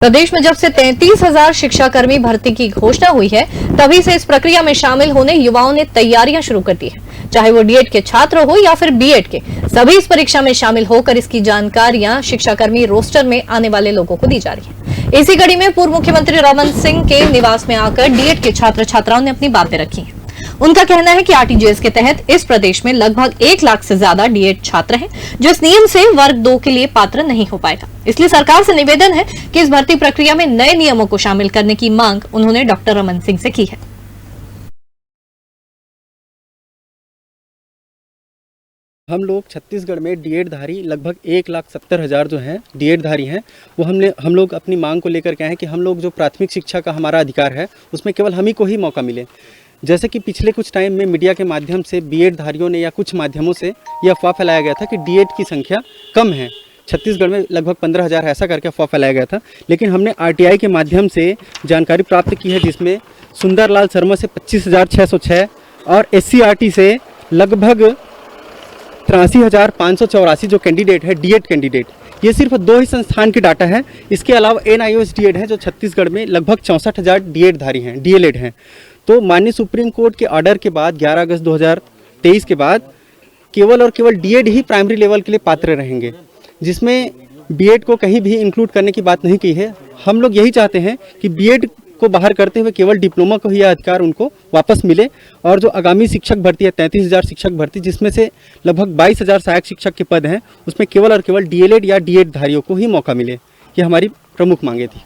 प्रदेश में जब से 33,000 शिक्षाकर्मी भर्ती की घोषणा हुई है, तभी से इस प्रक्रिया में शामिल होने युवाओं ने तैयारियां शुरू कर दी है। चाहे वो डीएड के छात्र हो या फिर बीएड के, सभी इस परीक्षा में शामिल होकर इसकी जानकारियां शिक्षाकर्मी रोस्टर में आने वाले लोगों को दी जा रही है। इसी कड़ी में पूर्व मुख्यमंत्री रमन सिंह के निवास में आकर डीएड के छात्र छात्राओं ने अपनी बातें रखी हैं। उनका कहना है कि आरटीजीएस के तहत इस प्रदेश में लगभग 1 लाख से ज्यादा डीएड छात्र हैं, जो इस नियम से वर्ग 2 के लिए पात्र नहीं हो पाएगा। इसलिए सरकार से निवेदन है कि इस भर्ती प्रक्रिया में नए नियमों को शामिल करने की मांग उन्होंने डॉक्टर रमन सिंह से की है। हम लोग छत्तीसगढ़ में डीएड धारी लगभग 1,70,000 जो हैं डीएड धारी हैं, वो हम लोग अपनी मांग को लेकर के आए हैं कि हम लोग जो प्राथमिक शिक्षा का हमारा अधिकार है, उसमें केवल हम ही को ही मौका मिले। जैसे कि पिछले कुछ टाइम में मीडिया के माध्यम से बीएड धारियों ने या कुछ माध्यमों से यह अफवाह फैलाया गया था कि डीएड की संख्या कम है, छत्तीसगढ़ में लगभग 15,000 ऐसा करके अफवाह फैलाया गया था। लेकिन हमने आरटीआई के माध्यम से जानकारी प्राप्त की है, जिसमें सुंदरलाल शर्मा से 25,606 और एससीईआरटी से लगभग 83,584 जो कैंडिडेट है डीएड कैंडिडेट, ये सिर्फ 2 ही संस्थान की डाटा है। इसके अलावा एनआईओएस डीएड है जो छत्तीसगढ़ में लगभग 64,000 डीएड धारी हैं, डीएलएड हैं। तो माननीय सुप्रीम कोर्ट के ऑर्डर के बाद 11 अगस्त 2023 के बाद केवल और केवल डीएड ही प्राइमरी लेवल के लिए पात्र रहेंगे, जिसमें बीएड को कहीं भी इंक्लूड करने की बात नहीं की है। हम लोग यही चाहते हैं कि बीएड को बाहर करते हुए केवल डिप्लोमा को ही अधिकार उनको वापस मिले, और जो आगामी शिक्षक भर्ती है 33,000 शिक्षक भर्ती, जिसमें से लगभग 22,000 सहायक शिक्षक के पद हैं, उसमें केवल और केवल डीएलएड या डीएड धारियों को ही मौका मिले। ये हमारी प्रमुख मांगे थी।